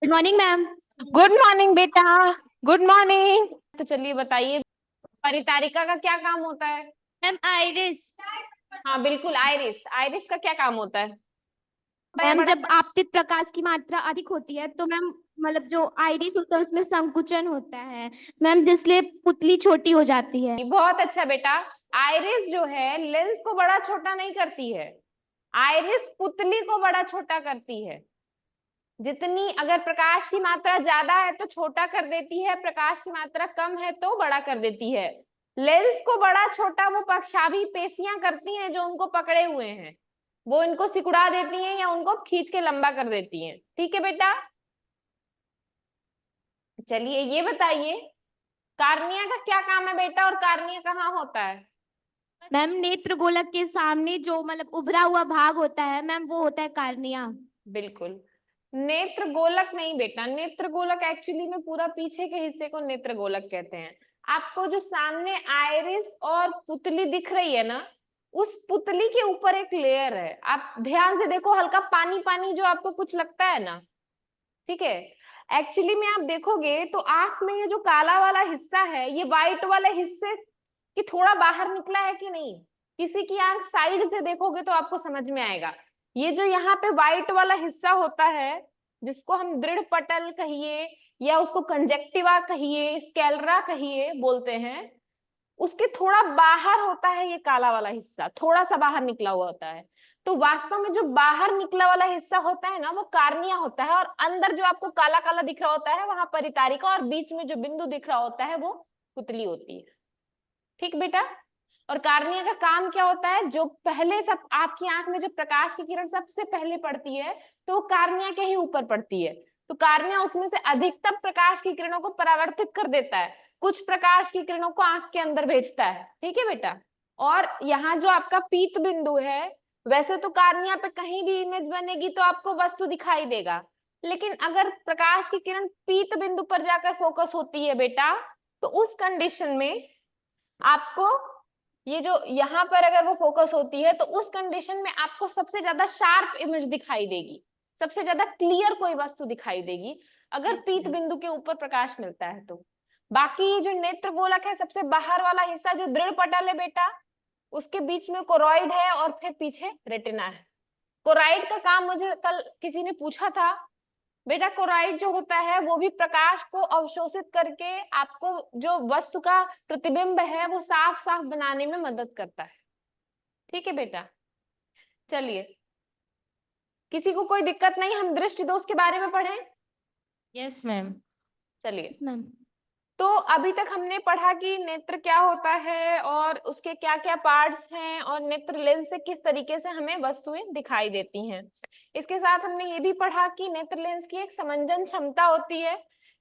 Good morning ma'am. Good morning बेटा। Good morning. तो चलिए बताइए, परितारिका का क्या काम होता है? Ma'am iris. हाँ बिल्कुल, आइरिस। आइरिस का क्या काम होता है? बताइए मैम बड़ा। जब आपतित प्रकाश की मात्रा अधिक होती है तो मैम मतलब जो आइरिस होता है उसमें संकुचन होता है मैम, जिसलिए पुतली छोटी हो जाती है। बहुत अच्छा बेटा। आइरिस जो है लेंस को बड़ा छोटा नहीं करती है, आइरिस पुतली को बड़ा छोटा करती है। जितनी अगर प्रकाश की मात्रा ज्यादा है तो छोटा कर देती है, प्रकाश की मात्रा कम है तो बड़ा कर देती है। लेंस को बड़ा छोटा वो पक्षाभी पेशियां करती हैं जो उनको पकड़े हुए हैं, वो इनको सिकुड़ा देती हैं या उनको खींच के लंबा कर देती हैं। ठीक है बेटा। चलिए ये बताइए, कार्निया का क्या काम है बेटा, और कार्निया कहाँ होता है? मैम नेत्र गोलक के सामने जो मतलब उभरा हुआ भाग होता है मैम, वो होता है कार्निया। बिल्कुल। नेत्र गोलक नहीं बेटा, नेत्र गोलक एक्चुअली में पूरा पीछे के हिस्से को नेत्र गोलक कहते हैं। आपको जो सामने आइरिस और पुतली दिख रही है ना, उस पुतली के ऊपर एक लेयर है, आप ध्यान से देखो, हल्का पानी पानी जो आपको कुछ लगता है ना, ठीक है। एक्चुअली में आप देखोगे तो आंख में ये जो काला वाला हिस्सा है, ये व्हाइट वाले हिस्से की थोड़ा बाहर निकला है कि नहीं? किसी की आंख साइड से देखोगे तो आपको समझ में आएगा। ये जो यहाँ पे व्हाइट वाला हिस्सा होता है, जिसको हम दृढ़ पटल कहिए या उसको कंजेक्टिवा कहिए, स्कैलरा कहिए बोलते हैं, उसके थोड़ा बाहर होता है ये काला वाला हिस्सा, थोड़ा सा बाहर निकला हुआ होता है। तो वास्तव में जो बाहर निकला वाला हिस्सा होता है ना, वो कार्निया होता है, और अंदर जो आपको काला काला दिख रहा होता है वहां परितारिका, और बीच में जो बिंदु दिख रहा होता है वो पुतली होती है। ठीक बेटा। और कार्निया का काम क्या होता है, जो पहले सब आपकी आंख में जो प्रकाश की किरण सबसे पहले पड़ती है तो वो कार्निया के ही ऊपर पड़ती है। तो कार्निया उसमें से अधिकतम प्रकाश की किरणों को परावर्तित कर देता है, कुछ प्रकाश की किरणों को आंख के अंदर भेजता है। ठीक है बेटा। और यहाँ जो आपका पीत बिंदु है, वैसे तो कार्निया पे कहीं भी इमेज बनेगी तो आपको वस्तु दिखाई देगा, लेकिन अगर प्रकाश की किरण पीत बिंदु पर जाकर फोकस होती है बेटा, तो उस कंडीशन में आपको ये जो यहाँ पर अगर वो फोकस होती है तो उस कंडीशन में आपको सबसे ज्यादा शार्प इमेज दिखाई देगी, सबसे ज्यादा क्लियर कोई वस्तु दिखाई देगी अगर पीत बिंदु के ऊपर प्रकाश मिलता है तो। बाकी जो नेत्र गोलक है, सबसे बाहर वाला हिस्सा जो दृढ़ पटल है बेटा, उसके बीच में कोरोइड है और फिर पीछे रेटिना है। कोराइड का काम मुझे कल किसी ने पूछा था बेटा, कोराइड जो होता है वो भी प्रकाश को अवशोषित करके आपको जो वस्तु का प्रतिबिंब है वो साफ साफ बनाने में मदद करता है। ठीक है बेटा। चलिए, किसी को कोई दिक्कत नहीं, हम दृष्टि दोष के बारे में पढ़ें? Yes ma'am. चलिए, यस मैम। तो अभी तक हमने पढ़ा कि नेत्र क्या होता है और उसके क्या क्या पार्ट्स हैं, और नेत्र लेंस से किस तरीके से हमें वस्तुएं दिखाई देती हैं। इसके साथ हमने ये भी पढ़ा कि नेत्र लेंस की एक समंजन क्षमता होती है,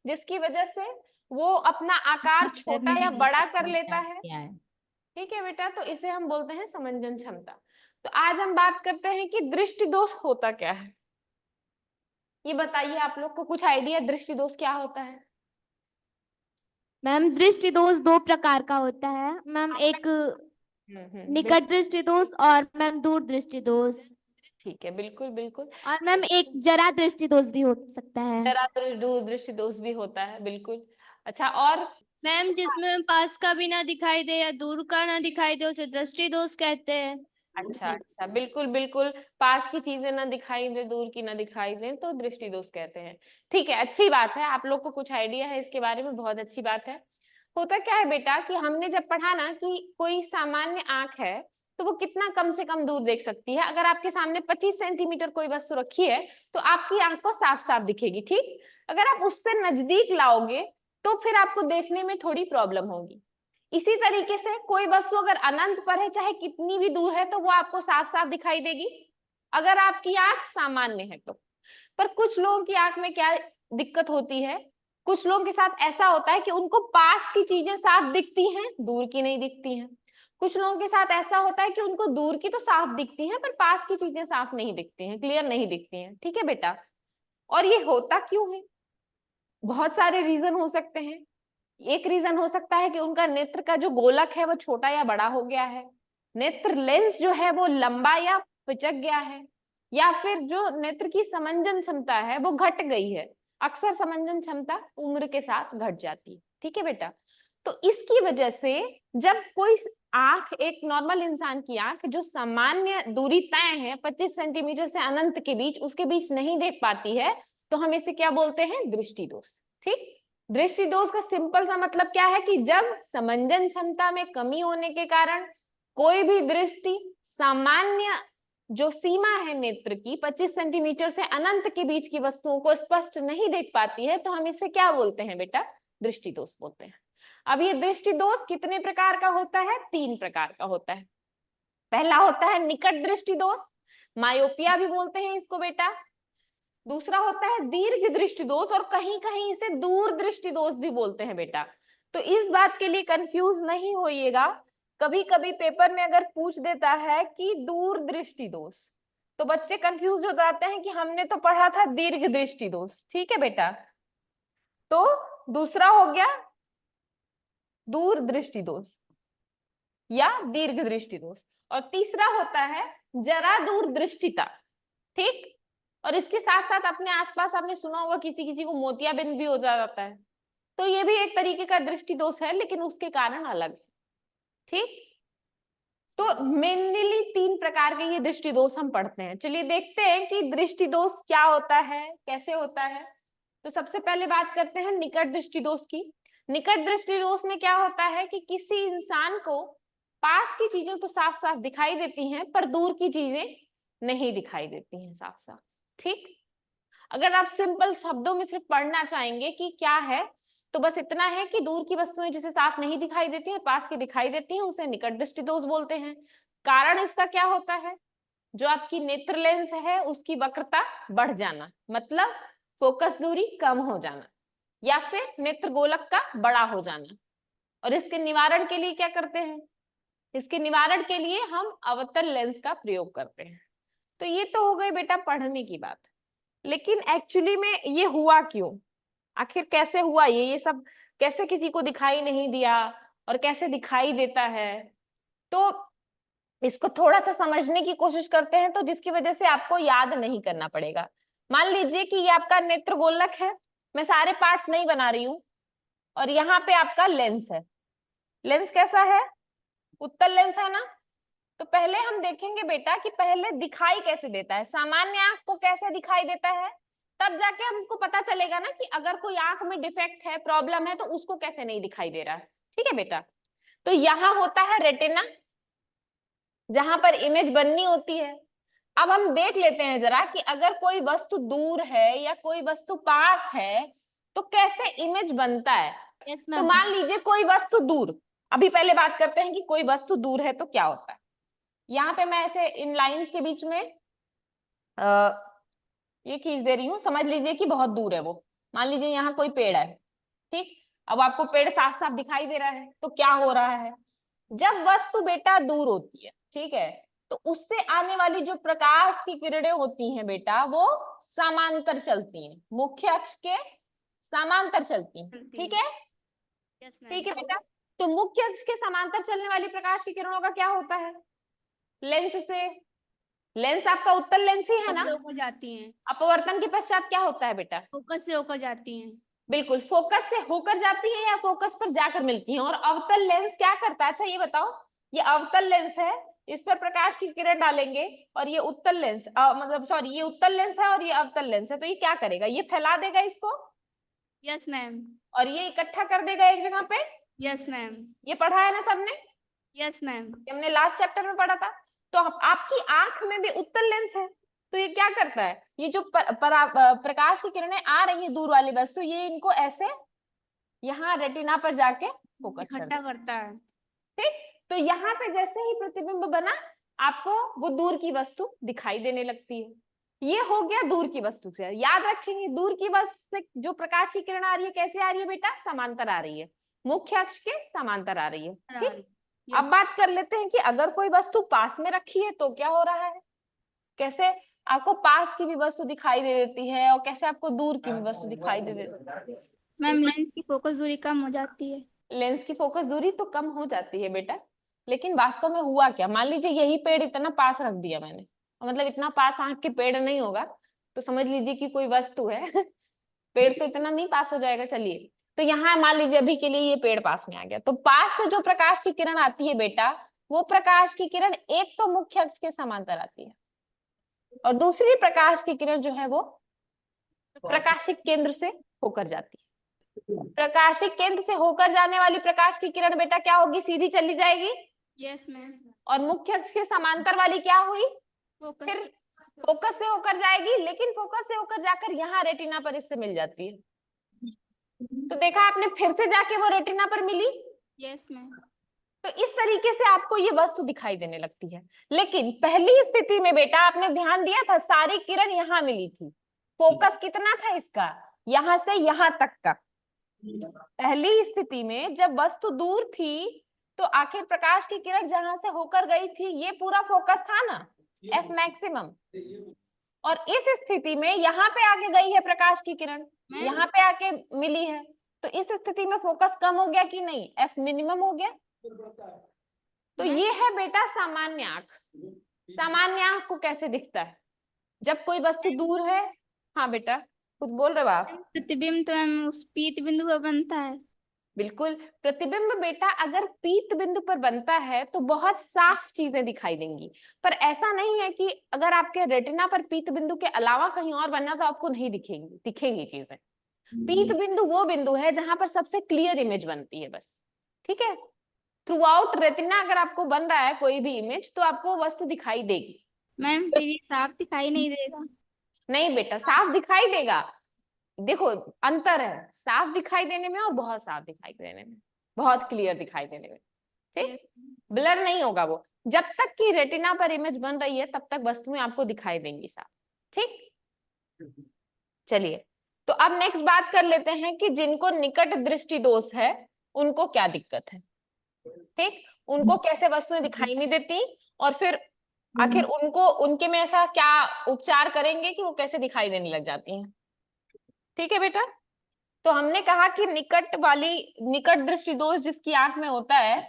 जिसकी वजह से वो अपना आकार सर छोटा मैंने या यही बड़ा कर करना लेता स्टार्ट है। किया है। ठीक है बेटा, तो इसे हम बोलते हैं समंजन क्षमता। तो आज हम बात करते हैं कि दृष्टि दोष होता क्या है। ये बताइए, आप लोग को कुछ आइडिया दृष्टि दोष क्या होता है? मैम दृष्टि दोष दो प्रकार का होता है मैम, एक निकट बिल्कुल। दृष्टि दोष और मैम दूर दृष्टि दोष। ठीक है, बिल्कुल बिल्कुल। और मैम एक जरा दृष्टि दोष भी हो सकता है। जरा दूर दृष्टि दोष भी होता है, बिल्कुल। अच्छा, और? मैम जिसमें पास का भी ना दिखाई दे या दूर का ना दिखाई दे उसे दृष्टि दोष कहते हैं। अच्छा अच्छा, बिल्कुल बिल्कुल। पास की चीजें ना दिखाई दे, दूर की ना दिखाई दे, तो दृष्टि दोष कहते हैं। ठीक है, अच्छी बात है, आप लोग को कुछ आइडिया है इसके बारे में, बहुत अच्छी बात है। होता क्या है बेटा कि हमने जब पढ़ा ना कि कोई सामान्य आंख है तो वो कितना कम से कम दूर देख सकती है। अगर आपके सामने 25 सेंटीमीटर कोई वस्तु रखी है तो आपकी आंख को साफ साफ दिखेगी, ठीक। अगर आप उससे नजदीक लाओगे तो फिर आपको देखने में थोड़ी प्रॉब्लम होगी। इसी तरीके से कोई वस्तु अगर अनंत पर है, चाहे कितनी भी दूर है, तो वो आपको साफ साफ दिखाई देगी अगर आपकी आंख सामान्य है तो। पर कुछ लोगों की आंख में क्या दिक्कत होती है, कुछ लोगों के साथ ऐसा होता है कि उनको पास की चीजें साफ दिखती हैं, दूर की नहीं दिखती हैं। कुछ लोगों के साथ ऐसा होता है कि उनको दूर की तो साफ दिखती हैं पर पास की चीजें साफ नहीं दिखती हैं, क्लियर नहीं दिखती हैं। ठीक है बेटा। और ये होता क्यों है? बहुत सारे रीजन हो सकते हैं। एक रीजन हो सकता है कि उनका नेत्र का जो गोलक है वो छोटा या बड़ा हो गया है, नेत्र लेंस जो है वो लंबा या पिचक गया है, या फिर जो नेत्र की समंजन क्षमता है वो घट गई है। अक्सर समंजन क्षमता उम्र के साथ घट जाती है। ठीक है बेटा, तो इसकी वजह से जब कोई आंख, एक नॉर्मल इंसान की आंख जो सामान्य दूरी तय है 25 सेंटीमीटर से अनंत के बीच, उसके बीच नहीं देख पाती है, तो हम इसे क्या बोलते हैं? दृष्टि दोष। ठीक, दृष्टि दोष का सिंपल सा मतलब क्या है कि जब समंजन क्षमता में कमी होने के कारण कोई भी दृष्टि सामान्य जो सीमा है नेत्र की 25 सेंटीमीटर से अनंत के बीच की वस्तुओं को स्पष्ट नहीं देख पाती है, तो हम इसे क्या बोलते हैं बेटा? दृष्टि दोष बोलते हैं। अब ये दृष्टि दोष कितने प्रकार का होता है? 3 प्रकार का होता है। पहला होता है निकट दृष्टि दोष, मायोपिया भी बोलते हैं इसको बेटा। दूसरा होता है दीर्घ दृष्टि दोष, और कहीं कहीं इसे दूर दृष्टि दोष भी बोलते हैं बेटा। तो इस बात के लिए कंफ्यूज नहीं होइएगा, कभी कभी पेपर में अगर पूछ देता है कि दूर दृष्टि दोष, तो बच्चे कंफ्यूज हो जाते हैं कि हमने तो पढ़ा था दीर्घ दृष्टि दोष। ठीक है बेटा, तो दूसरा हो गया दूर दृष्टि दोष या दीर्घ दृष्टि दोष, और तीसरा होता है जरा दूर दृष्टिता। ठीक, और इसके साथ साथ अपने आसपास आपने सुना होगा किसी किसी को मोतियाबिंद भी हो जाता है, तो ये भी एक तरीके का दृष्टि दोष है, लेकिन उसके कारण अलग है। ठीक, तो मेनली 3 प्रकार के ये दृष्टि दोष हम पढ़ते हैं। चलिए देखते हैं कि दृष्टि दोष क्या होता है, कैसे होता है। तो सबसे पहले बात करते हैं निकट दृष्टि दोष की। निकट दृष्टि दोष में क्या होता है कि किसी इंसान को पास की चीजें तो साफ साफ दिखाई देती हैं, पर दूर की चीजें नहीं दिखाई देती हैं साफ साफ। ठीक, अगर आप सिंपल शब्दों में सिर्फ पढ़ना चाहेंगे कि क्या है, तो बस इतना है कि दूर की वस्तुएं जिसे साफ नहीं दिखाई देती है, पास की दिखाई देती हैं, उसे निकट दृष्टि दोष बोलते हैं। कारण इसका क्या होता है? जो आपकी नेत्र लेंस है उसकी वक्रता बढ़ जाना, मतलब फोकस दूरी कम हो जाना, या फिर नेत्र गोलक का बड़ा हो जाना। और इसके निवारण के लिए क्या करते हैं? इसके निवारण के लिए हम अवतल लेंस का प्रयोग करते हैं। तो ये तो हो गई बेटा पढ़ने की बात, लेकिन एक्चुअली में ये हुआ क्यों, आखिर कैसे हुआ ये सब कैसे किसी को दिखाई नहीं दिया और कैसे दिखाई देता है, तो इसको थोड़ा सा समझने की कोशिश करते हैं, तो जिसकी वजह से आपको याद नहीं करना पड़ेगा। मान लीजिए कि ये आपका नेत्र गोलक है, मैं सारे पार्ट्स नहीं बना रही हूं, और यहाँ पे आपका लेंस है। लेंस कैसा है? उत्तल लेंस है ना। तो पहले हम देखेंगे बेटा कि पहले दिखाई कैसे देता है, सामान्य आंख को कैसे दिखाई देता है, तब जाके हमको पता चलेगा ना कि अगर कोई आंख में डिफेक्ट है, प्रॉब्लम है, तो उसको कैसे नहीं दिखाई दे रहा है। ठीक है बेटा, तो यहाँ होता है रेटिना, जहां पर इमेज बननी होती है। अब हम देख लेते हैं जरा कि अगर कोई वस्तु दूर है या कोई वस्तु पास है तो कैसे इमेज बनता है। यस तो मैम। मान लीजिए कोई वस्तु दूर, अभी पहले बात करते हैं कि कोई वस्तु दूर है तो क्या होता है। यहाँ पे मैं ऐसे इन लाइंस के बीच में ये खींच दे रही हूँ, समझ लीजिए कि बहुत दूर है वो। मान लीजिए यहाँ कोई पेड़ है, ठीक, अब आपको पेड़ साफ साफ दिखाई दे रहा है, तो क्या हो रहा है, जब वस्तु बेटा दूर होती है, ठीक है, तो उससे आने वाली जो प्रकाश की किरणें होती हैं बेटा, वो समांतर चलती हैं, मुख्य अक्ष के समांतर चलती हैं। ठीक है, ठीक है बेटा, तो मुख्य अक्ष के समांतर चलने वाली प्रकाश की किरणों का क्या होता है? लेंस से, लेंस आपका उत्तल लेंस ही है ना, होकर जाती हैं, अपवर्तन के पश्चात क्या होता है बेटा? फोकस से होकर जाती हैं। बिल्कुल, फोकस से होकर जाती है या फोकस पर जाकर मिलती हैं। और अवतल लेंस क्या करता है? अच्छा ये बताओ, ये अवतल लेंस है, इस पर प्रकाश की किरण डालेंगे, और ये उत्तल लेंस मतलब सॉरी ये उत्तल लेंस है और ये अवतल लेंस है, तो ये क्या करेगा? ये फैला देगा इसको, यस मैम। और ये इकट्ठा कर देगा एक जगह पे। Yes ma'am. ये पढ़ा है ना सबने? Yes ma'am. हमने लास्ट चैप्टर में पढ़ा था। तो आपकी आंख में भी उत्तल लेंस है, तो ये क्या करता है, ये जो प्रकाश की किरणें आ रही है दूर वाली वस्तु, ये इनको ऐसे यहाँ रेटिना पर जाके फोकस इकट्ठा करता है। ठीक, तो यहाँ पे जैसे ही प्रतिबिंब बना, आपको वो दूर की वस्तु दिखाई देने लगती है। ये हो गया दूर की वस्तु से। याद रखेंगे, दूर की वस्तु से जो प्रकाश की किरण आ रही है कैसे आ रही है बेटा? समांतर आ रही है, मुख्य अक्ष के समांतर आ रही है। ठीक, अब बात कर लेते हैं कि अगर कोई वस्तु पास में रखी है तो क्या हो रहा है, कैसे आपको पास की भी वस्तु दिखाई दे देती है और कैसे आपको दूर की भी वस्तु दिखाई दे देती है। मैम लेंस की फोकस दूरी कम हो जाती है। लेंस की फोकस दूरी तो कम हो जाती है बेटा, लेकिन वास्तव में हुआ क्या, मान लीजिए यही पेड़ इतना पास रख दिया मैंने, मतलब इतना पास आंख के पेड़ नहीं होगा, तो समझ लीजिए कि कोई वस्तु है पेड़ तो इतना नहीं पास हो जाएगा। चलिए, तो यहाँ मान लीजिए अभी के लिए ये पेड़ पास में आ गया, तो पास से जो प्रकाश की किरण आती है बेटा, वो प्रकाश की किरण एक तो मुख्य अक्ष के समांतर आती है, और दूसरी प्रकाश की किरण जो है वो प्रकाशिक केंद्र से होकर जाती है। प्रकाशिक केंद्र से होकर जाने वाली प्रकाश की किरण बेटा क्या होगी, सीधी चली जाएगी। Yes ma'am. और मुख्य अक्ष के समांतर वाली क्या हुई, फिर फोकस। फोकस से होकर जाएगी, लेकिन फोकस से होकर जाकर यहाँ रेटिना पर इससे मिल जाती है। तो देखा आपने, फिर से जाके वो रेटिना पर मिली। Yes ma'am. तो इस तरीके से आपको ये वस्तु दिखाई देने लगती है। लेकिन पहली स्थिति में बेटा आपने ध्यान दिया था, सारी किरण यहाँ मिली थी, फोकस कितना था इसका, यहाँ से यहाँ तक का। पहली स्थिति में जब वस्तु दूर थी तो आखिर प्रकाश की किरण जहां से होकर गई थी ये पूरा फोकस था ना, एफ मैक्सिमम। और इस स्थिति में यहाँ पे आके गई है प्रकाश की किरण, यहाँ पे आके मिली है, तो इस स्थिति में फोकस कम हो गया कि नहीं, एफ मिनिमम हो गया। तो ये है बेटा सामान्य आंख। सामान्य आंख को कैसे दिखता है जब कोई वस्तु दूर है। हाँ बेटा कुछ बोल रहे हो आप। प्रतिबिंब तो मैम उस पीत बिंदु पर बनता है। बिल्कुल, प्रतिबिंब बेटा अगर पीत बिंदु पर बनता है तो बहुत साफ चीजें दिखाई देंगी, पर ऐसा नहीं है कि अगर आपके रेटिना पर पीत बिंदु के अलावा कहीं और बनना तो आपको नहीं दिखेंगी चीजें। पीत बिंदु वो बिंदु है जहां पर सबसे क्लियर इमेज बनती है बस, ठीक है। थ्रू आउट रेटिना अगर आपको बन रहा है कोई भी इमेज तो आपको वस्तु दिखाई देगी। मैम फिर ये साफ दिखाई नहीं देगा। नहीं बेटा, साफ दिखाई देगा। देखो अंतर है साफ दिखाई देने में और बहुत साफ दिखाई देने में, बहुत क्लियर दिखाई देने में, ठीक। ब्लर नहीं होगा वो, जब तक कि रेटिना पर इमेज बन रही है तब तक वस्तुएं आपको दिखाई देंगी साफ, ठीक। चलिए, तो अब नेक्स्ट बात कर लेते हैं कि जिनको निकट दृष्टि दोष है उनको क्या दिक्कत है, ठीक। उनको कैसे वस्तुएं दिखाई नहीं देती, और फिर आखिर उनको उनके में ऐसा क्या उपचार करेंगे कि वो कैसे दिखाई देने लग जाती हैं। ठीक है बेटा, तो हमने कहा कि निकट दृष्टि दोष जिसकी आंख में होता है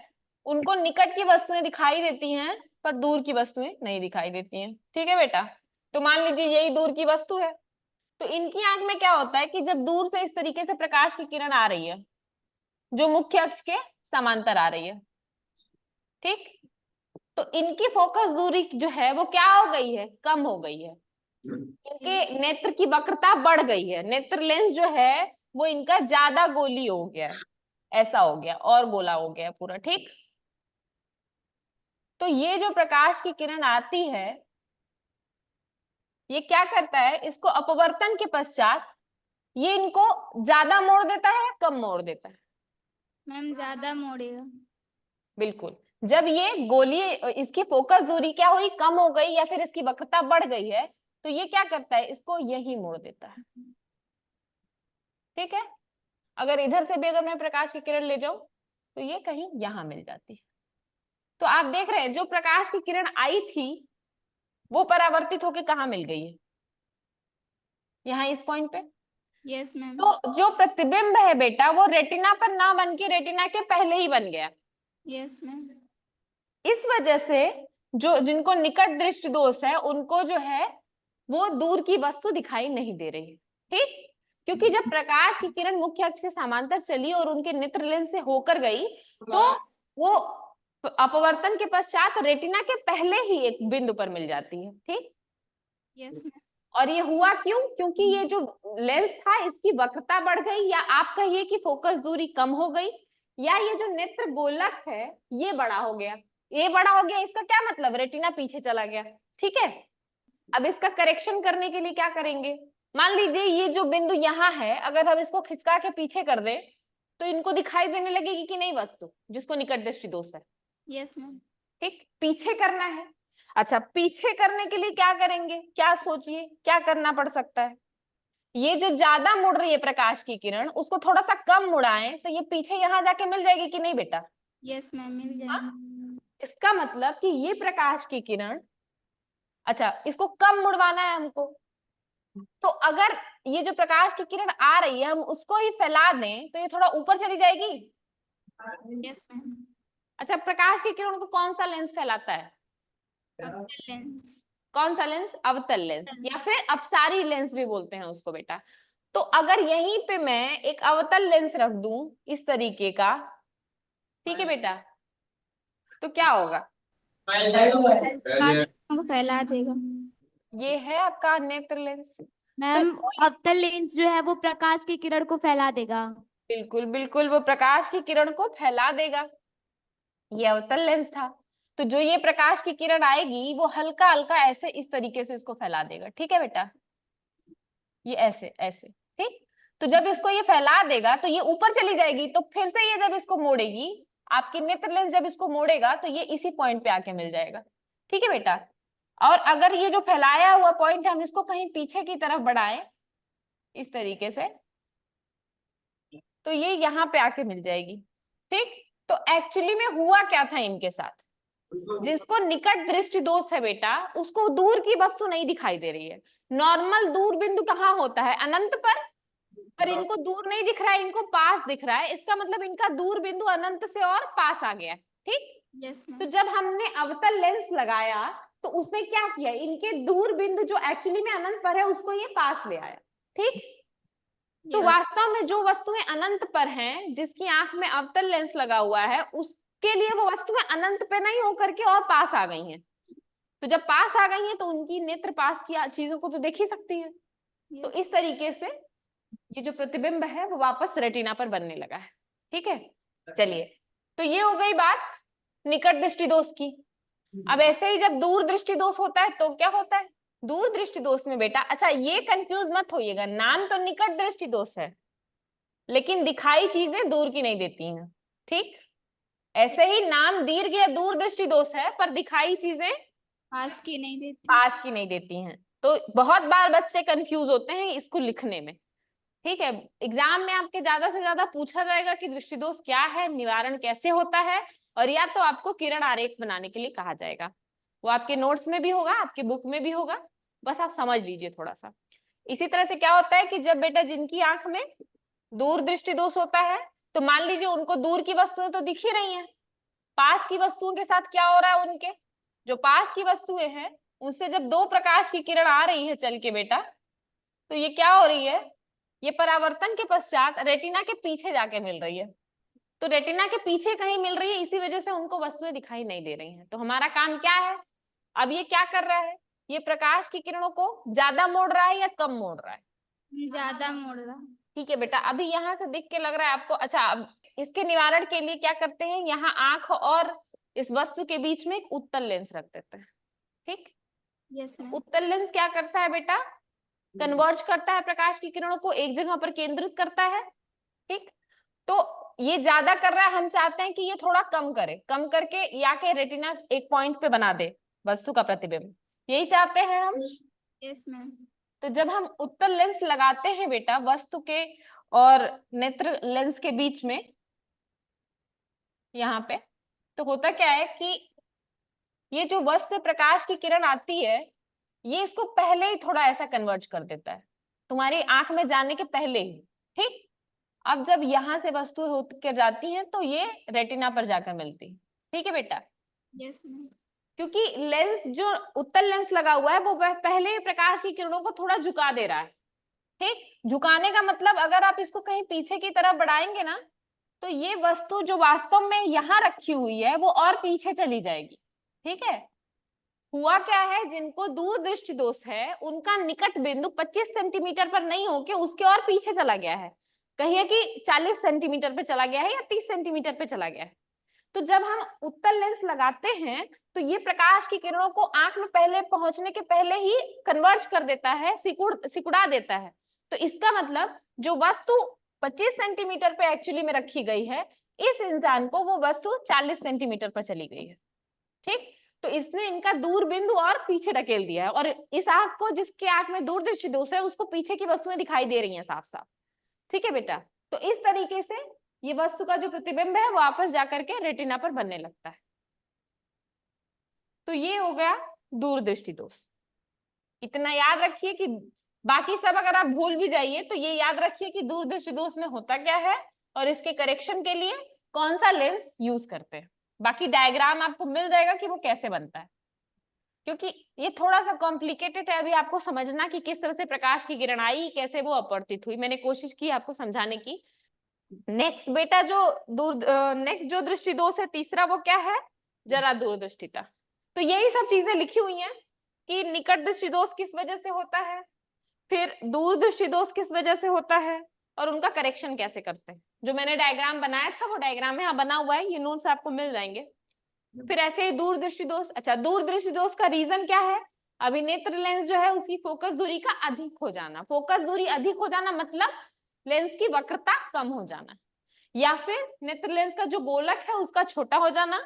उनको निकट की वस्तुएं दिखाई देती हैं पर दूर की वस्तुएं नहीं दिखाई देती हैं, ठीक है बेटा। तो मान लीजिए यही दूर की वस्तु है, तो इनकी आंख में क्या होता है कि जब दूर से इस तरीके से प्रकाश की किरण आ रही है जो मुख्य अक्ष के समांतर आ रही है, ठीक, तो इनकी फोकस दूरी जो है वो क्या हो गई है, कम हो गई है। इनके नेत्र की वक्रता बढ़ गई है, नेत्र लेंस जो है वो इनका ज्यादा गोली हो गया है, ऐसा हो गया और गोला हो गया पूरा, ठीक। तो ये जो प्रकाश की किरण आती है ये क्या करता है, इसको अपवर्तन के पश्चात ये इनको ज्यादा मोड़ देता है या कम मोड़ देता है। मैम ज्यादा मोड़ेगा। बिल्कुल, जब ये गोली इसकी फोकस दूरी क्या हुई, कम हो गई या फिर इसकी वक्रता बढ़ गई है, तो ये क्या करता है, इसको यही मोड़ देता है, ठीक है। अगर इधर से भी अगर मैं प्रकाश की किरण ले जाऊं तो ये कहीं यहां मिल जाती है। तो आप देख रहे हैं जो प्रकाश की किरण आई थी वो परावर्तित होकर कहाँ मिल गई है, यहाँ इस पॉइंट पे। Yes ma'am. तो जो प्रतिबिंब है बेटा वो रेटिना पर ना बन के रेटिना के पहले ही बन गया। Yes ma'am. इस वजह से जो जिनको निकट दृष्टि दोष है उनको जो है वो दूर की वस्तु दिखाई नहीं दे रही, ठीक। क्योंकि जब प्रकाश की किरण मुख्य अक्ष के समांतर चली और उनके नेत्र लेंस से होकर गई तो वो अपवर्तन के पश्चात रेटिना के पहले ही एक बिंदु पर मिल जाती है, ठीक। Yes ma'am. और ये हुआ क्यों, क्योंकि ये जो लेंस था इसकी वक्रता बढ़ गई, या आप कहिए कि फोकस दूरी कम हो गई, या ये जो नेत्र गोलक है ये बड़ा हो गया। ये बड़ा हो गया इसका क्या मतलब, रेटिना पीछे चला गया, ठीक है। अब इसका करेक्शन करने के लिए क्या करेंगे, मान लीजिए ये जो बिंदु यहाँ है अगर हम इसको खिसका के पीछे कर दें तो इनको दिखाई देने लगेगी कि नहीं वस्तु जिसको निकट दृष्टि दोष है। Yes ma'am. ठीक, पीछे करना है। अच्छा, पीछे करने के लिए क्या करेंगे, क्या सोचिए क्या करना पड़ सकता है। ये जो ज्यादा मुड़ रही है प्रकाश की किरण उसको थोड़ा सा कम मुड़ाएं तो ये पीछे यहाँ जाके मिल जाएगी कि नहीं बेटा। यस मैम मिल जाएगी। इसका मतलब कि ये प्रकाश की किरण, अच्छा इसको कम मुड़वाना है हमको, तो अगर ये जो प्रकाश की किरण आ रही है हम उसको ही फैला दें तो ये थोड़ा ऊपर चली जाएगी। Yes ma'am. अच्छा, प्रकाश की किरण को कौन सा लेंस फैलाता है, अवतल लेंस। कौन सा लेंस, अवतल लेंस, या फिर अपसारी लेंस भी बोलते हैं उसको बेटा। तो अगर यहीं पे मैं एक अवतल लेंस रख दूं इस तरीके का, ठीक है बेटा, तो क्या होगा? प्रकाश को फैला देगा। ये है आपका नेत्र लेंस। मैम अवतल लेंस जो है वो प्रकाश की किरण को फैला देगा। बिल्कुल बिल्कुल, वो प्रकाश की किरण को फैला देगा। ये अवतल लेंस था। तो जो ये प्रकाश की किरण आएगी वो हल्का हल्का ऐसे इस तरीके से इसको फैला देगा, ठीक है बेटा, ये ऐसे ऐसे, ठीक। तो जब इसको ये फैला देगा तो ये ऊपर चली जाएगी, तो फिर से ये जब इसको मोड़ेगी, आपकी नेत्र लेंस जब इसको मोड़ेगा तो ये इसी पॉइंट पे आके मिल जाएगा, ठीक है बेटा। और अगर ये जो फैलाया हुआ पॉइंट है हम इसको कहीं पीछे की तरफ बढ़ाएं इस तरीके से, तो ये यहाँ पे आके मिल जाएगी, ठीक। तो एक्चुअली में हुआ क्या था इनके साथ, जिसको निकट दृष्टि दोष है बेटा, उसको दूर की वस्तु नहीं दिखाई दे रही है। नॉर्मल दूर बिंदु कहाँ होता है? अनंत पर इनको दूर नहीं दिख रहा है, इनको पास दिख रहा है। इसका मतलब इनका दूर बिंदु अनंत से और पास आ गया, ठीक। यस तो जब हमने अवतल लेंस लगाया तो उसने क्या किया, इनके दूर बिंदु जो एक्चुअली में अनंत पर है उसको ये पास ले आया, ठीक। तो वास्तव में जो वस्तुएं अनंत पर हैं, जिसकी आंख में अवतल लेंस लगा हुआ है, उसके लिए वो वस्तुएं अनंत पे नहीं होकर के और पास आ गई हैं। तो जब पास आ गई हैं तो उनकी नेत्र पास की चीजों को तो देख ही सकती है। तो इस तरीके से ये जो प्रतिबिंब है वो वापस रेटिना पर बनने लगा है, ठीक है। चलिए, तो ये हो गई बात निकट दृष्टि दोष की। अब ऐसे ही जब दूर दृष्टि दोष होता है तो क्या होता है? दूर दृष्टि दोष में बेटा, अच्छा ये कंफ्यूज मत होइएगा, नाम तो निकट दृष्टि दोष है लेकिन दिखाई चीजें दूर की नहीं देती हैं, ठीक। ऐसे ही नाम दीर्घ या दूर दृष्टि दोष है पर दिखाई चीजें पास की नहीं देती। पास की नहीं देती हैं। तो बहुत बार बच्चे कंफ्यूज होते हैं इसको लिखने में, ठीक है। एग्जाम में आपके ज्यादा से ज्यादा पूछा जाएगा कि दृष्टि दोष क्या है, निवारण कैसे होता है, और या तो आपको किरण आरेख बनाने के लिए कहा जाएगा। वो आपके नोट्स में भी होगा, आपकी बुक में भी होगा, बस आप समझ लीजिए थोड़ा सा। इसी तरह से क्या होता है कि जब बेटा जिनकी आंख में दूर दृष्टि दोष होता है तो मान लीजिए उनको दूर की वस्तुएं तो दिख ही रही हैं, पास की वस्तुओं के साथ क्या हो रहा है, उनके जो पास की वस्तुएं हैं उनसे जब दो प्रकाश की किरण आ रही है चल के बेटा, तो ये क्या हो रही है, ये परावर्तन के पश्चात रेटिना के पीछे जाके मिल रही है। तो रेटिना के पीछे कहीं मिल रही है, इसी वजह से उनको वस्तुएं दिखाई नहीं दे रही हैं। तो हमारा काम क्या है, अब ये क्या कर रहा है, ये प्रकाश की किरणों को ज्यादा मोड़ रहा है या कम मोड़ रहा है? ज्यादा मोड़ रहा। ठीक है बेटा, अभी यहाँ से देख के लग रहा है आपको। अच्छा, अब इसके निवारण के लिए क्या करते हैं, यहाँ आंख और इस वस्तु के बीच में एक उत्तल लेंस रख देते हैं, ठीक। Yes ma'am. उत्तल लेंस क्या करता है बेटा, कन्वर्ज करता है प्रकाश की किरणों को, एक जगह पर केंद्रित करता है, ठीक। तो ये ज्यादा कर रहा है, हम चाहते हैं कि ये थोड़ा कम करे, कम करके या के रेटिना एक पॉइंट पे बना दे वस्तु का प्रतिबिंब, यही चाहते हैं हम। Yes ma'am. तो जब हम उत्तल लेंस लगाते हैं बेटा वस्तु के और नेत्र लेंस के बीच में यहाँ पे, तो होता क्या है कि ये जो वस्तु प्रकाश की किरण आती है ये इसको पहले ही थोड़ा ऐसा कन्वर्ज कर देता है, तुम्हारी आंख में जाने के पहले ही, ठीक। अब जब यहाँ से वस्तु होकर जाती हैं तो ये रेटिना पर जाकर मिलती है, ठीक है बेटा। Yes ma'am. क्योंकि लेंस जो उत्तल लेंस लगा हुआ है वो पहले ही प्रकाश की किरणों को थोड़ा झुका दे रहा है, ठीक। झुकाने का मतलब अगर आप इसको कहीं पीछे की तरफ बढ़ाएंगे ना तो ये वस्तु जो वास्तव में यहाँ रखी हुई है वो और पीछे चली जाएगी, ठीक है। हुआ क्या है, जिनको दूर दृष्टि दोष है उनका निकट बिंदु 25 सेंटीमीटर पर नहीं होके उसके और पीछे चला गया है, कहिए कि 40 सेंटीमीटर पे चला गया है या 30 सेंटीमीटर पे चला गया है। तो जब हम उत्तल लेंस लगाते हैं तो ये प्रकाश की किरणों को आंख में पहले पहुंचने के पहले ही कन्वर्ज कर देता है, सिकुड़ा देता है। तो इसका मतलब जो वस्तु 25 सेंटीमीटर पे एक्चुअली में रखी गई है, इस इंसान को वो वस्तु 40 सेंटीमीटर पर चली गई है, ठीक। तो इसने इनका दूर बिंदु और पीछे ढकेल दिया है, और इस आंख को, जिसके आंख में दूर दृष्टि दोष है, उसको पीछे की वस्तुएं दिखाई दे रही हैं साफ साफ, ठीक है बेटा। तो इस तरीके से ये वस्तु का जो प्रतिबिंब है वो वापस जाकर के रेटिना पर बनने लगता है। तो ये हो गया दूर दृष्टि दोष। इतना याद रखिए कि बाकी सब अगर आप भूल भी जाइए तो ये याद रखिए कि दूर दृष्टि दोष में होता क्या है और इसके करेक्शन के लिए कौन सा लेंस यूज करते हैं। बाकी डायग्राम आपको मिल जाएगा कि वो कैसे बनता है। क्योंकि ये थोड़ा सा कॉम्प्लिकेटेड है अभी आपको समझना कि किस तरह से प्रकाश की किरण आई, कैसे वो अपवर्तित हुई। मैंने कोशिश की आपको समझाने की। नेक्स्ट बेटा जो नेक्स्ट जो दृष्टि दोष है तीसरा, वो क्या है? जरा दूरदृष्टिता। तो यही सब चीजें लिखी हुई हैं कि निकट दृष्टि दोष किस वजह से होता है, फिर दूरदृष्टि दोष किस वजह से होता है, और उनका करेक्शन कैसे करते हैं। जो मैंने डायग्राम बनाया था वो डायग्राम यहाँ बना हुआ है, ये नोट्स आपको मिल जाएंगे। फिर ऐसे ही दूरदृष्टि दोष। अच्छा, दूरदृष्टि दोष का रीजन क्या है? अभी नेत्र लेंस जो है उसकी फोकस दूरी का अधिक हो जाना। फोकस दूरी अधिक हो जाना मतलब लेंस की वक्रता कम हो जाना, या फिर नेत्र लेंस का जो गोलक है उसका छोटा हो जाना।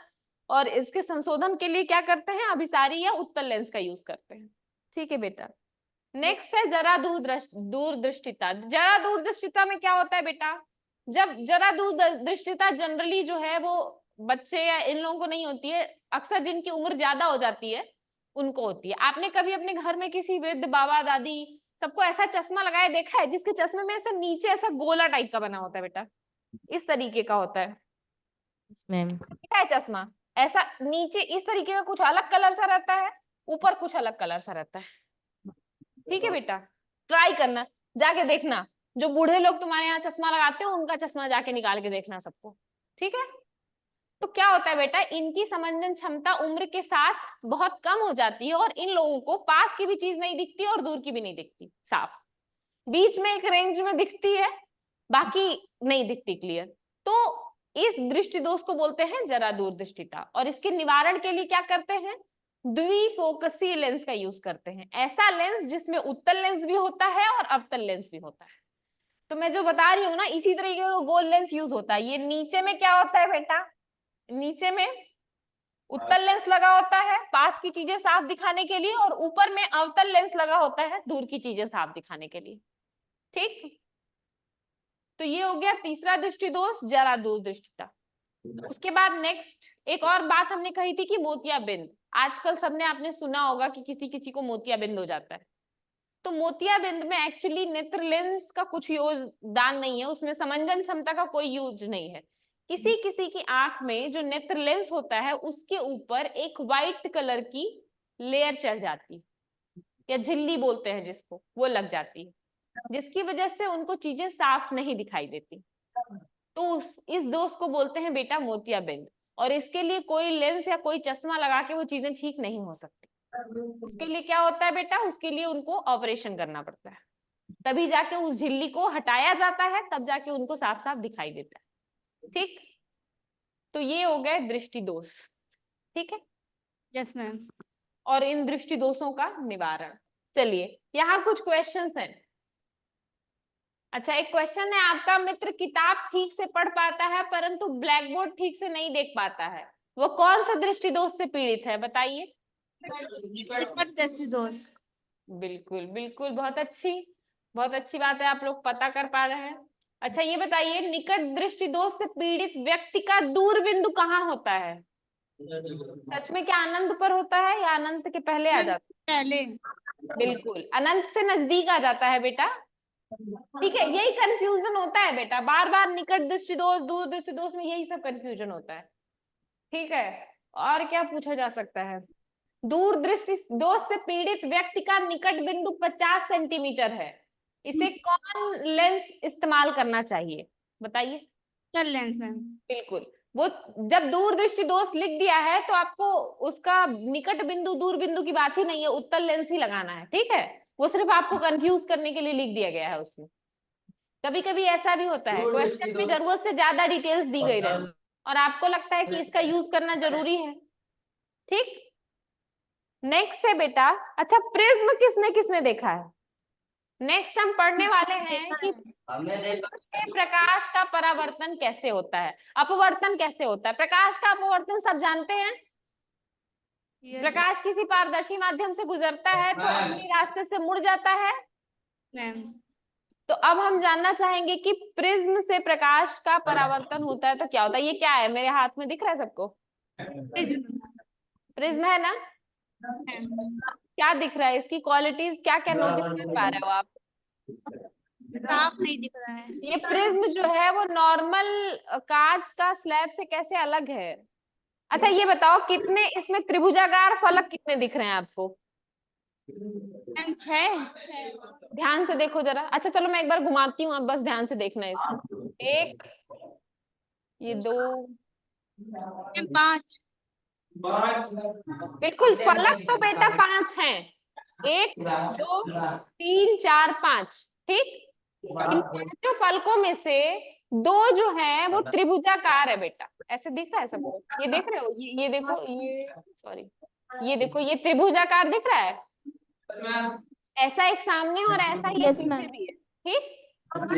और इसके संशोधन के लिए क्या करते हैं? अभिसारी या उत्तल लेंस का यूज करते हैं। ठीक है बेटा। नेक्स्ट है जरा दूरदृष्टिता। जरा दूरदृष्टिता में क्या होता है बेटा? जब जरा दूरदृष्टिता जनरली जो है वो बच्चे या इन लोगों को नहीं होती है, अक्सर जिनकी उम्र ज्यादा हो जाती है उनको होती है। आपने कभी अपने घर में किसी वृद्ध बाबा दादी सबको ऐसा चश्मा लगाए देखा है जिसके चश्मे में ऐसा नीचे ऐसा गोला टाइप का बना होता है बेटा? इस तरीके का होता है मैम। क्या है चश्मा? ऐसा नीचे इस तरीके का कुछ अलग कलर सा रहता है, ऊपर कुछ अलग कलर सा रहता है। ठीक है बेटा, ट्राई करना, जाके देखना। जो बूढ़े लोग तुम्हारे यहाँ चश्मा लगाते हो उनका चश्मा जाके निकाल के देखना सबको। ठीक है? तो क्या होता है बेटा, इनकी समंजन क्षमता उम्र के साथ बहुत कम हो जाती है और इन लोगों को पास की भी चीज नहीं दिखती और दूर की भी नहीं दिखती साफ। बीच में एक रेंज में दिखती है, बाकी नहीं दिखती क्लियर। तो इस दृष्टि दोष को बोलते हैं जरा दूरदृष्टिता। और इसके निवारण के लिए क्या करते हैं? द्विफोकसीय लेंस का यूज करते हैं। ऐसा लेंस जिसमें उत्तल लेंस भी होता है और अवतल लेंस भी होता है। तो मैं जो बता रही हूँ ना, इसी तरीके का गोल लेंस यूज होता है। ये नीचे में क्या होता है बेटा? नीचे में उत्तल लेंस लगा होता है पास की चीजें साफ दिखाने के लिए, और ऊपर में अवतल लेंस लगा होता है दूर की चीजें साफ दिखाने के लिए। ठीक? तो ये हो गया तीसरा दृष्टि दोष, जरा दूरदृष्टिता। उसके बाद नेक्स्ट एक और बात हमने कही थी कि मोतियाबिंद। आजकल सबने आपने सुना होगा कि किसी किसी को मोतियाबिंद हो जाता है। तो मोतियाबिंद में एक्चुअली नेत्र लेंस का कुछ योगदान नहीं है, उसमें समंजन क्षमता का कोई यूज नहीं है। किसी किसी की आंख में जो नेत्र लेंस होता है उसके ऊपर एक व्हाइट कलर की लेयर चढ़ जाती है, या झिल्ली बोलते हैं जिसको, वो लग जाती है, जिसकी वजह से उनको चीजें साफ नहीं दिखाई देती। तो इस दोष को बोलते हैं बेटा मोतियाबिंद। और इसके लिए कोई लेंस या कोई चश्मा लगा के वो चीजें ठीक नहीं हो सकती। उसके लिए क्या होता है बेटा? उसके लिए उनको ऑपरेशन करना पड़ता है, तभी जाके उस झिल्ली को हटाया जाता है, तब जाके उनको साफ साफ दिखाई देता है। ठीक? तो ये हो गए दृष्टि दोष। ठीक है? Yes ma'am. और इन दृष्टि दोषों का निवारण। चलिए यहाँ कुछ क्वेश्चंस हैं। अच्छा, एक क्वेश्चन है आपका, मित्र किताब ठीक से पढ़ पाता है परंतु ब्लैक बोर्ड ठीक से नहीं देख पाता है, वो कौन सा दृष्टि दोष से पीड़ित है? बताइए। दृष्टि दोष। बिल्कुल बिल्कुल, बहुत अच्छी बात है, आप लोग पता कर पा रहे हैं। अच्छा ये बताइए, निकट दृष्टि दोष से पीड़ित व्यक्ति का दूर बिंदु कहाँ होता है? सच में क्या अनंत पर होता है या अनंत के पहले आ जाता है? पहले। बिल्कुल, अनंत से नजदीक आ जाता है बेटा। ठीक है, यही कंफ्यूजन होता है बेटा, बार बार निकट दृष्टि दोष दूर दृष्टि दोष में यही सब कंफ्यूजन होता है। ठीक है, और क्या पूछा जा सकता है? दूर दृष्टि दोष से पीड़ित व्यक्ति का निकट बिंदु 50 सेंटीमीटर है, इसे कौन लेंस इस्तेमाल करना चाहिए? बताइए। उत्तल लेंस मैम। बिल्कुल, वो जब दूर दृष्टि दोष लिख दिया है तो आपको उसका निकट बिंदु दूर बिंदु की बात ही नहीं है, उत्तल लेंस ही लगाना है। ठीक है, वो सिर्फ आपको कंफ्यूज करने के लिए लिख दिया गया है उसमें। कभी कभी ऐसा भी होता है क्वेश्चन में जरूरत से ज्यादा डिटेल्स दी गई रहती और आपको लगता है कि इसका यूज करना जरूरी है। ठीक? नेक्स्ट है बेटा, अच्छा प्रिज्म किसने किसने देखा है? नेक्स्ट हम पढ़ने वाले हैं कि प्रकाश का परावर्तन कैसे होता है, अपवर्तन कैसे होता है। प्रकाश का अपवर्तन सब जानते हैं। प्रकाश किसी पारदर्शी माध्यम से गुजरता है तो अपने रास्ते से मुड़ जाता है। तो अब हम जानना चाहेंगे कि प्रिज्म से प्रकाश का परावर्तन होता है तो क्या होता है। ये क्या है मेरे हाथ में, दिख रहा है सबको? प्रिज्म है ना? क्या दिख रहा है, इसकी क्वालिटीज क्या क्या नोटिस कर पा रहे हो आप? साफ नहीं दिख रहा है। ये प्रिज्म जो है वो नॉर्मल कांच का स्लैब से कैसे अलग है? अच्छा ये बताओ कितने इसमें त्रिभुजाकार फलक कितने दिख रहे हैं आपको? मैम 6। ध्यान से देखो जरा। अच्छा चलो मैं एक बार घुमाती हूँ, आप बस ध्यान से देखना है इसको। एक, ये 2, मैम 5। बिल्कुल फलक तो बेटा 5 हैं। 1 2 3 4 5, ठीक। इन 5 फलकों में से 2 जो है वो त्रिभुजाकार है बेटा। ऐसे दिख रहा है सबको? ये देख रहे हो? ये देखो, ये सॉरी, ये देखो, ये त्रिभुजाकार दिख रहा है। ऐसा एक सामने और ऐसा ही एक Yes, पीछे ma'am. भी है, ठीक।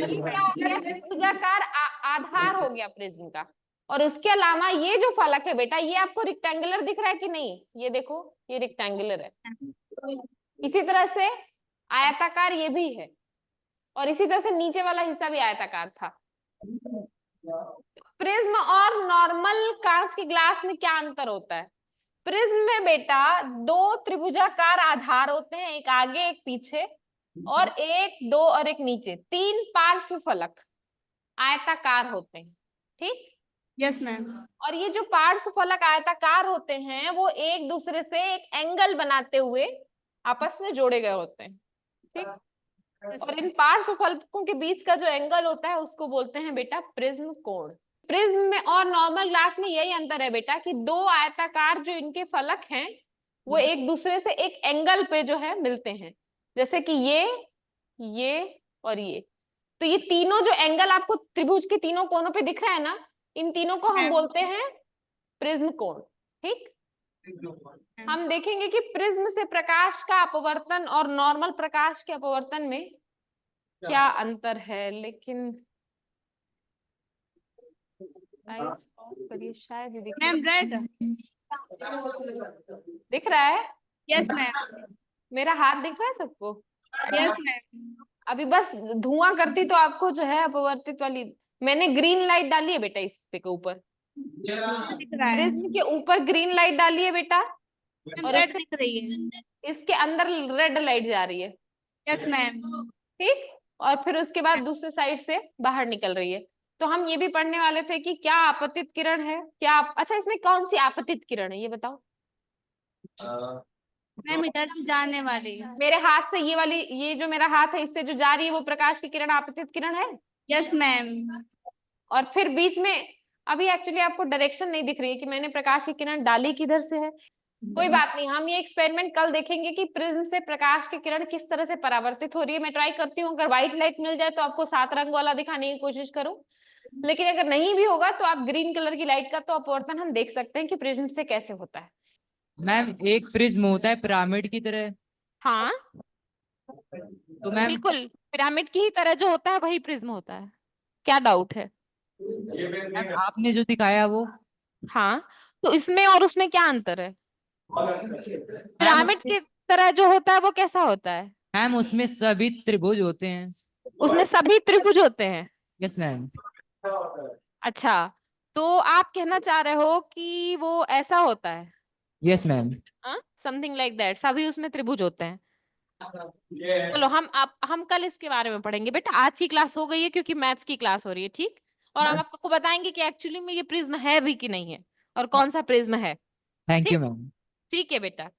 ये क्या हो गया? त्रिभुजाकार आधार हो गया प्रिज्म का। और उसके अलावा ये जो फलक है बेटा, ये आपको रेक्टेंगुलर दिख रहा है कि नहीं? ये देखो, ये रेक्टेंगुलर है। इसी तरह से आयताकार ये भी है, और इसी तरह से नीचे वाला हिस्सा भी आयताकार था। प्रिज्म और नॉर्मल कांच के ग्लास में क्या अंतर होता है? प्रिज्म में बेटा 2 त्रिभुजाकार आधार होते हैं, एक आगे एक पीछे, और 1 2 और एक नीचे, 3 पार्श्व फलक आयताकार होते हैं, ठीक। Yes ma'am. और ये जो पार्श्व फलक आयताकार होते हैं वो एक दूसरे से एक एंगल बनाते हुए आपस में जोड़े गए होते हैं, ठीक। और इन पार्श्व फलकों के बीच का जो एंगल होता है उसको बोलते हैं बेटा प्रिज्म कोण। प्रिज्म में और नॉर्मल ग्लास में यही अंतर है बेटा कि 2 आयताकार जो इनके फलक हैं वो एक दूसरे से एक एंगल पे जो है मिलते हैं, जैसे कि ये और ये। तो ये तीनों जो एंगल आपको त्रिभुज के तीनों कोनों पे दिख रहा है ना, इन तीनों को हम बोलते हैं प्रिज्म कोण, ठीक। हम देखेंगे कि प्रिज्म से प्रकाश का अपवर्तन और नॉर्मल प्रकाश के अपवर्तन में क्या अंतर है, लेकिन करिए, शायद ही दिख मैम रेड। दिख रहा है। Yes ma'am. मेरा हाथ दिख रहा है सबको? Yes ma'am. अभी बस धुआं करती तो आपको जो है अपवर्तित वाली, मैंने ग्रीन लाइट डाली है बेटा इस पे के ऊपर, दिख रहा है। प्रिज्म के ऊपर ग्रीन लाइट डाली है बेटा, और रेड दिख रही है। इसके अंदर रेड लाइट जा रही है, यस मैम। ठीक। और फिर उसके बाद दूसरे साइड से बाहर निकल रही है। तो हम ये भी पढ़ने वाले थे कि क्या आपतित किरण है, क्या अच्छा इसमें कौन सी आपतित किरण है ये बताओ। मैम इधर से जाने वाली है। मेरे हाथ से ये वाली, ये जो मेरा हाथ है इससे जो जा रही है वो प्रकाश की किरण आपतित किरण है। Yes ma'am. और फिर बीच में अभी एक्चुअली आपको डायरेक्शन नहीं दिख रही है कि मैंने प्रकाश की किरण डाली किधर से है। कोई बात नहीं, हम ये एक्सपेरिमेंट कल देखेंगे कि प्रिज्म से प्रकाश की किरण किस तरह से परावर्तित हो रही है। मैं ट्राई करती हूँ, अगर व्हाइट लाइट मिल जाए तो आपको 7 रंग वाला दिखाने की कोशिश करूं, लेकिन अगर नहीं भी होगा तो आप ग्रीन कलर की लाइट का तो अपवर्तन हम देख सकते हैं कि प्रिज्म से कैसे होता है। मैम एक प्रिज्म होता है पिरामिड की तरह, हाँ तो मैम बिल्कुल, पिरामिड की ही तरह जो होता है वही प्रिज्म होता है। क्या डाउट है? मैम आपने जो दिखाया वो हाँ, तो इसमें और उसमें क्या अंतर है? पिरामिड की तरह जो होता है वो कैसा होता है? मैम उसमें सभी त्रिभुज होते हैं। उसमें सभी त्रिभुज होते हैं। Yes ma'am. अच्छा, तो आप कहना चाह रहे हो कि वो ऐसा होता है? Yes ma'am. Something like that, सभी उसमें त्रिभुज होते हैं। चलो हम कल इसके बारे में पढ़ेंगे बेटा। आज की क्लास हो गई है क्योंकि मैथ्स की क्लास हो रही है, ठीक। और हम आपको बताएंगे कि एक्चुअली में ये प्रिज्म है भी कि नहीं है और कौन सा प्रिज्म है। थैंक यू ठीक मैम। ठीक है बेटा।